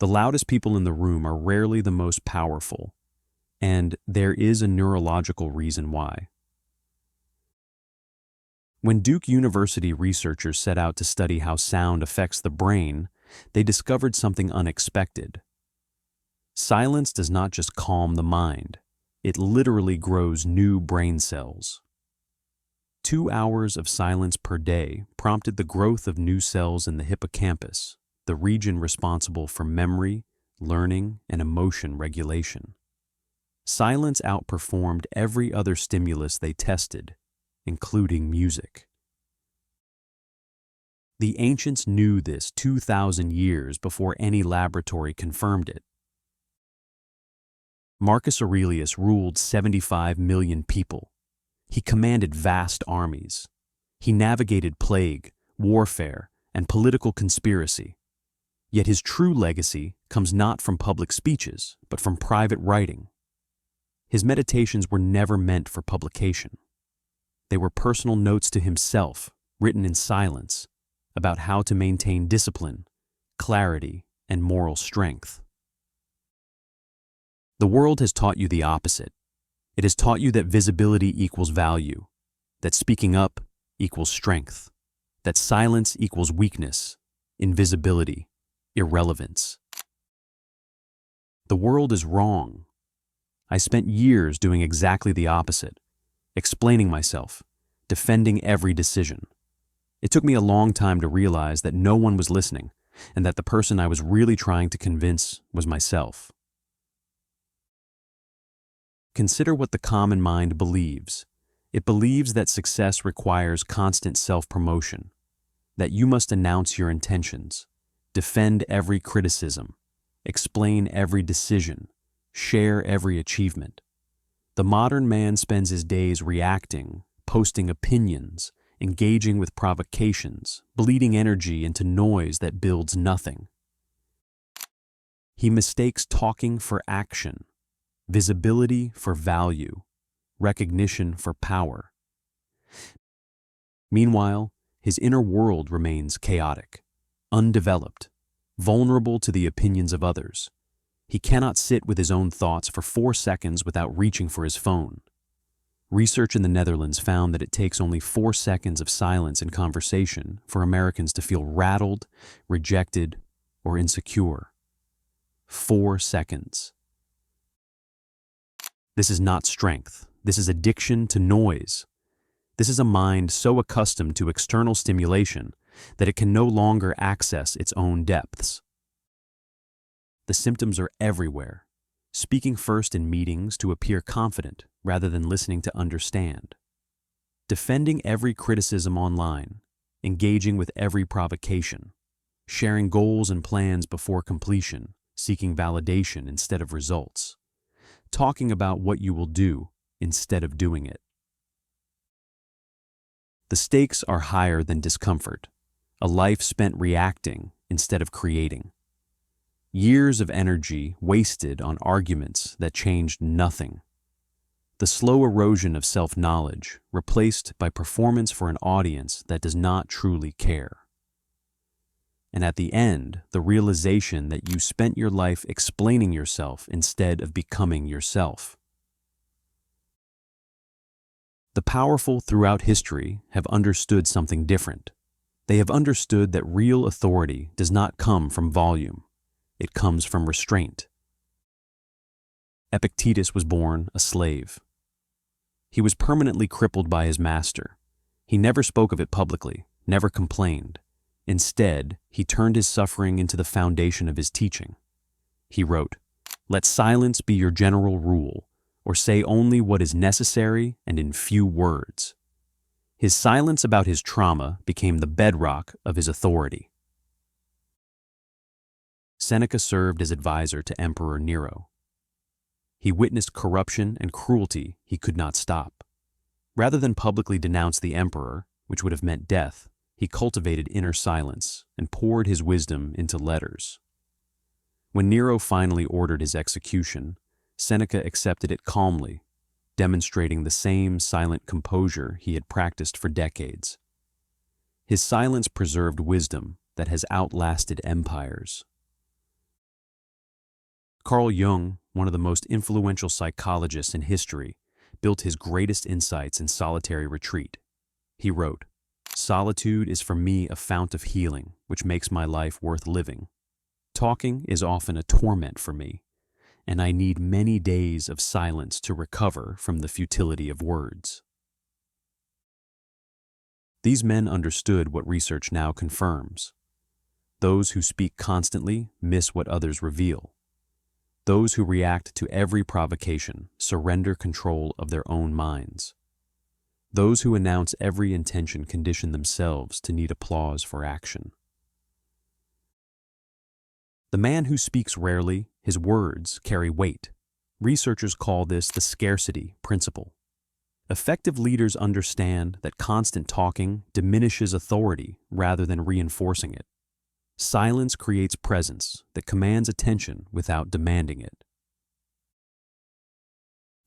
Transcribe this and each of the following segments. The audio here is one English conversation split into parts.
The loudest people in the room are rarely the most powerful, and there is a neurological reason why. When Duke University researchers set out to study how sound affects the brain, they discovered something unexpected. Silence does not just calm the mind, it literally grows new brain cells. 2 hours of silence per day prompted the growth of new cells in the hippocampus, the region responsible for memory, learning, and emotion regulation. Silence outperformed every other stimulus they tested, including music. The ancients knew this 2,000 years before any laboratory confirmed it. Marcus Aurelius ruled 75 million people. He commanded vast armies. He navigated plague, warfare, and political conspiracy. Yet his true legacy comes not from public speeches, but from private writing. His meditations were never meant for publication. They were personal notes to himself, written in silence, about how to maintain discipline, clarity, and moral strength. The world has taught you the opposite. It has taught you that visibility equals value, that speaking up equals strength, that silence equals weakness, invisibility, irrelevance. The world is wrong. I spent years doing exactly the opposite, explaining myself, defending every decision. It took me a long time to realize that no one was listening and that the person I was really trying to convince was myself. Consider what the common mind believes. It believes that success requires constant self-promotion, that you must announce your intentions, defend every criticism, explain every decision, share every achievement. The modern man spends his days reacting, posting opinions, engaging with provocations, bleeding energy into noise that builds nothing. He mistakes talking for action, visibility for value, recognition for power. Meanwhile, his inner world remains chaotic, undeveloped, vulnerable to the opinions of others. He cannot sit with his own thoughts for 4 seconds without reaching for his phone. Research in the Netherlands found that it takes only 4 seconds of silence in conversation for Americans to feel rattled, rejected, or insecure. 4 seconds. This is not strength. This is addiction to noise. This is a mind so accustomed to external stimulation that it can no longer access its own depths. The symptoms are everywhere. Speaking first in meetings to appear confident rather than listening to understand. Defending every criticism online, engaging with every provocation, sharing goals and plans before completion, seeking validation instead of results, talking about what you will do instead of doing it. The stakes are higher than discomfort, a life spent reacting instead of creating. Years of energy wasted on arguments that changed nothing. The slow erosion of self-knowledge replaced by performance for an audience that does not truly care. And at the end, the realization that you spent your life explaining yourself instead of becoming yourself. The powerful throughout history have understood something different. They have understood that real authority does not come from volume. It comes from restraint. Epictetus was born a slave. He was permanently crippled by his master. He never spoke of it publicly, never complained. Instead, he turned his suffering into the foundation of his teaching. He wrote, "Let silence be your general rule, or say only what is necessary and in few words." His silence about his trauma became the bedrock of his authority. Seneca served as advisor to Emperor Nero. He witnessed corruption and cruelty he could not stop. Rather than publicly denounce the emperor, which would have meant death, he cultivated inner silence and poured his wisdom into letters. When Nero finally ordered his execution, Seneca accepted it calmly, demonstrating the same silent composure he had practiced for decades. His silence preserved wisdom that has outlasted empires. Carl Jung, one of the most influential psychologists in history, built his greatest insights in solitary retreat. He wrote, "Solitude is for me a fount of healing, which makes my life worth living. Talking is often a torment for me, and I need many days of silence to recover from the futility of words." These men understood what research now confirms. Those who speak constantly miss what others reveal. Those who react to every provocation surrender control of their own minds. Those who announce every intention condition themselves to need applause for action. The man who speaks rarely, his words carry weight. Researchers call this the scarcity principle. Effective leaders understand that constant talking diminishes authority rather than reinforcing it. Silence creates presence that commands attention without demanding it.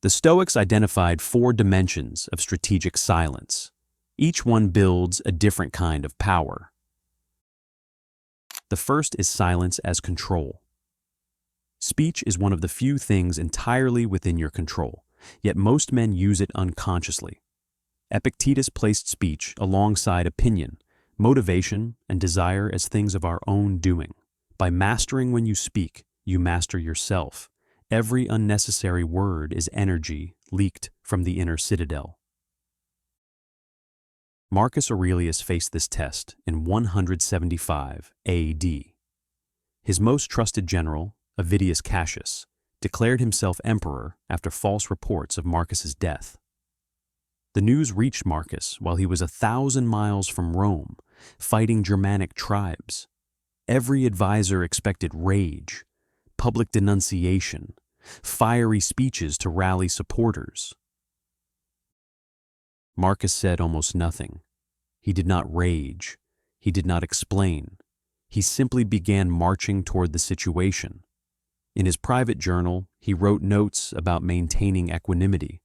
The Stoics identified 4 dimensions of strategic silence. Each one builds a different kind of power. The first is silence as control. Speech is one of the few things entirely within your control, yet most men use it unconsciously. Epictetus placed speech alongside opinion, motivation, and desire as things of our own doing. By mastering when you speak, you master yourself. Every unnecessary word is energy leaked from the inner citadel. Marcus Aurelius faced this test in 175 AD. His most trusted general, Avidius Cassius, declared himself emperor after false reports of Marcus's death. The news reached Marcus while he was 1,000 miles from Rome, fighting Germanic tribes. Every advisor expected rage, public denunciation, fiery speeches to rally supporters. Marcus said almost nothing. He did not rage. He did not explain. He simply began marching toward the situation. In his private journal, he wrote notes about maintaining equanimity,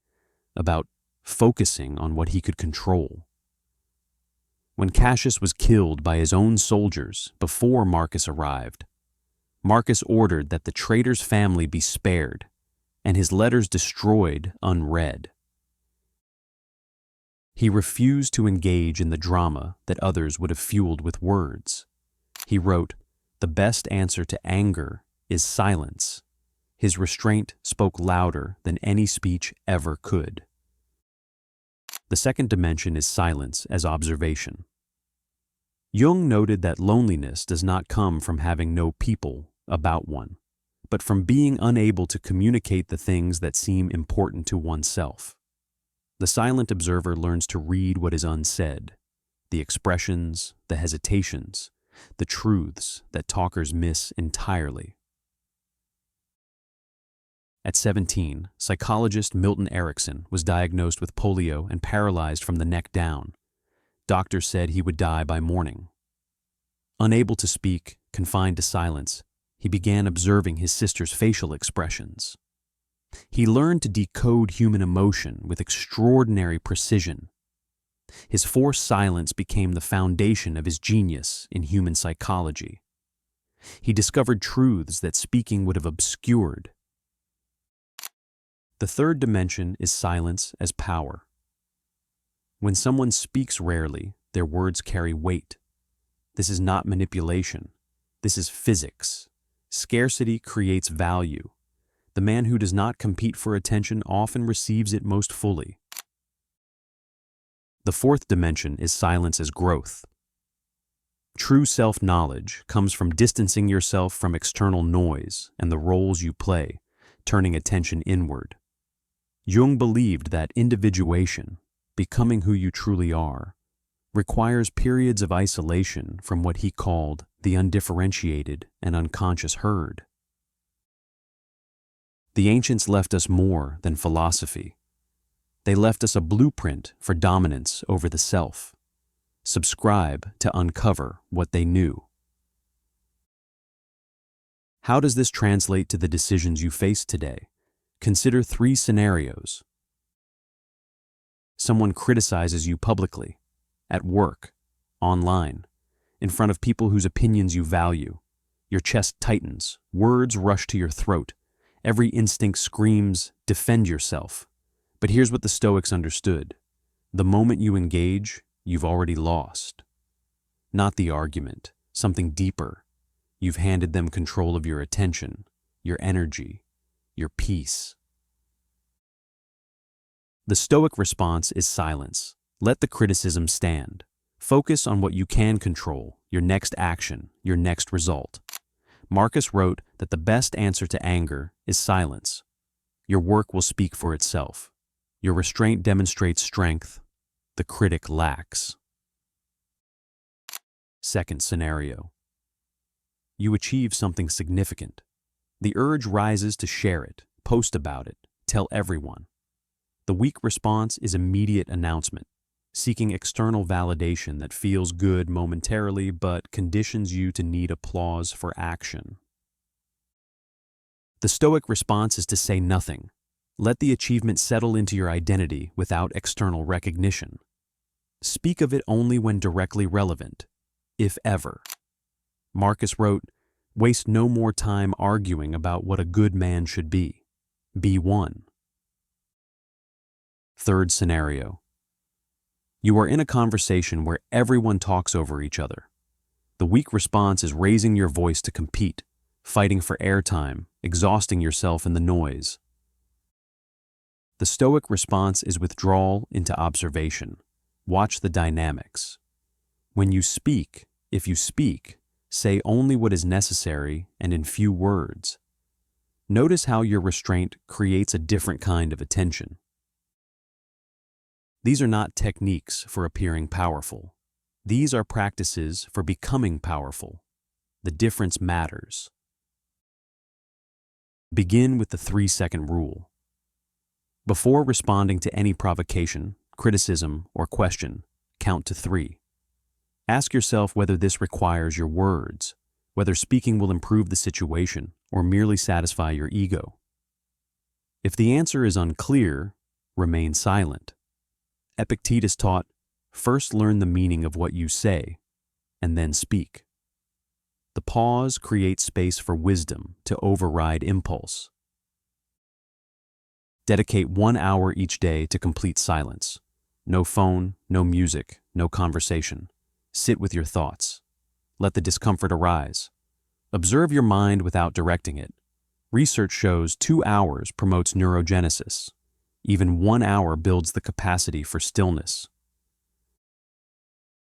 about focusing on what he could control. When Cassius was killed by his own soldiers before Marcus arrived, Marcus ordered that the traitor's family be spared and his letters destroyed unread. He refused to engage in the drama that others would have fueled with words. He wrote, "The best answer to anger is silence." His restraint spoke louder than any speech ever could. The second dimension is silence as observation. Jung noted that loneliness does not come from having no people about one, but from being unable to communicate the things that seem important to oneself. The silent observer learns to read what is unsaid, the expressions, the hesitations, the truths that talkers miss entirely. At 17, psychologist Milton Erickson was diagnosed with polio and paralyzed from the neck down. Doctors said he would die by morning. Unable to speak, confined to silence, he began observing his sister's facial expressions. He learned to decode human emotion with extraordinary precision. His forced silence became the foundation of his genius in human psychology. He discovered truths that speaking would have obscured. The third dimension is silence as power. When someone speaks rarely, their words carry weight. This is not manipulation. This is physics. Scarcity creates value. The man who does not compete for attention often receives it most fully. The fourth dimension is silence as growth. True self-knowledge comes from distancing yourself from external noise and the roles you play, turning attention inward. Jung believed that individuation, becoming who you truly are, requires periods of isolation from what he called the undifferentiated and unconscious herd. The ancients left us more than philosophy. They left us a blueprint for dominance over the self. Subscribe to uncover what they knew. How does this translate to the decisions you face today? Consider 3 scenarios. Someone criticizes you publicly, at work, online, in front of people whose opinions you value. Your chest tightens, words rush to your throat, Every instinct screams, defend yourself. But here's what the Stoics understood. The moment you engage, you've already lost. Not the argument, something deeper. You've handed them control of your attention, your energy, your peace. The Stoic response is silence. Let the criticism stand. Focus on what you can control, your next action, your next result. Marcus wrote that the best answer to anger is silence. Your work will speak for itself. Your restraint demonstrates strength. The critic lacks. Second scenario. You achieve something significant. The urge rises to share it, post about it, tell everyone. The weak response is immediate announcement, seeking external validation that feels good momentarily but conditions you to need applause for action. The Stoic response is to say nothing. Let the achievement settle into your identity without external recognition. Speak of it only when directly relevant, if ever. Marcus wrote, "Waste no more time arguing about what a good man should be. Be one." Third scenario. You are in a conversation where everyone talks over each other. The weak response is raising your voice to compete, fighting for airtime, exhausting yourself in the noise. The Stoic response is withdrawal into observation. Watch the dynamics. When you speak, if you speak, say only what is necessary and in few words. Notice how your restraint creates a different kind of attention. These are not techniques for appearing powerful. These are practices for becoming powerful. The difference matters. Begin with the 3-second rule. Before responding to any provocation, criticism, or question, count to 3. Ask yourself whether this requires your words, whether speaking will improve the situation or merely satisfy your ego. If the answer is unclear, remain silent. Epictetus taught, first learn the meaning of what you say, and then speak. The pause creates space for wisdom to override impulse. Dedicate 1 hour each day to complete silence. No phone, no music, no conversation. Sit with your thoughts. Let the discomfort arise. Observe your mind without directing it. Research shows 2 hours promotes neurogenesis. Even 1 hour builds the capacity for stillness.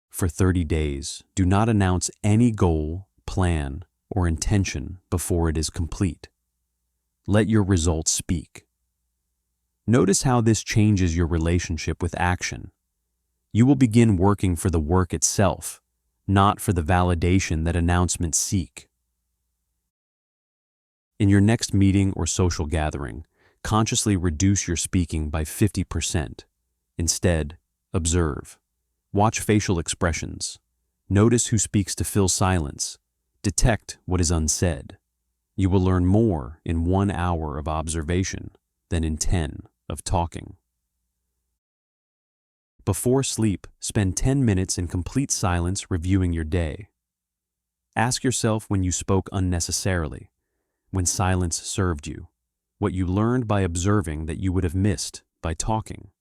For 30 days, do not announce any goal, plan, or intention before it is complete. Let your results speak. Notice how this changes your relationship with action. You will begin working for the work itself, not for the validation that announcements seek. In your next meeting or social gathering, consciously reduce your speaking by 50%. Instead, observe. Watch facial expressions. Notice who speaks to fill silence. Detect what is unsaid. You will learn more in 1 hour of observation than in 10 of talking. Before sleep, spend 10 minutes in complete silence reviewing your day. Ask yourself when you spoke unnecessarily, when silence served you, what you learned by observing that you would have missed by talking.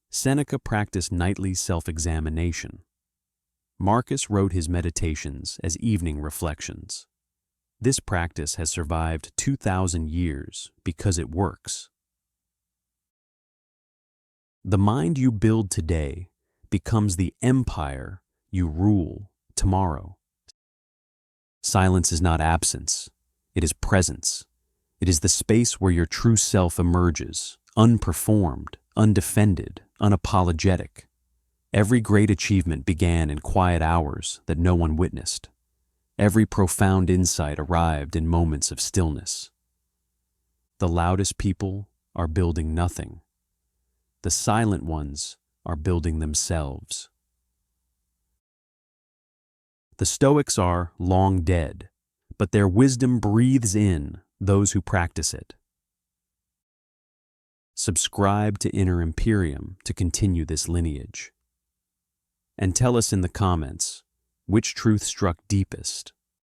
Seneca practiced nightly self-examination. Marcus wrote his meditations as evening reflections. This practice has survived 2,000 years because it works. The mind you build today becomes the empire you rule tomorrow. Silence is not absence, it is presence. It is the space where your true self emerges, unperformed, undefended, unapologetic. Every great achievement began in quiet hours that no one witnessed. Every profound insight arrived in moments of stillness. The loudest people are building nothing. The silent ones are building themselves. The Stoics are long dead, but their wisdom breathes in those who practice it. Subscribe to Inner Imperium to continue this lineage. And tell us in the comments, which truth struck deepest?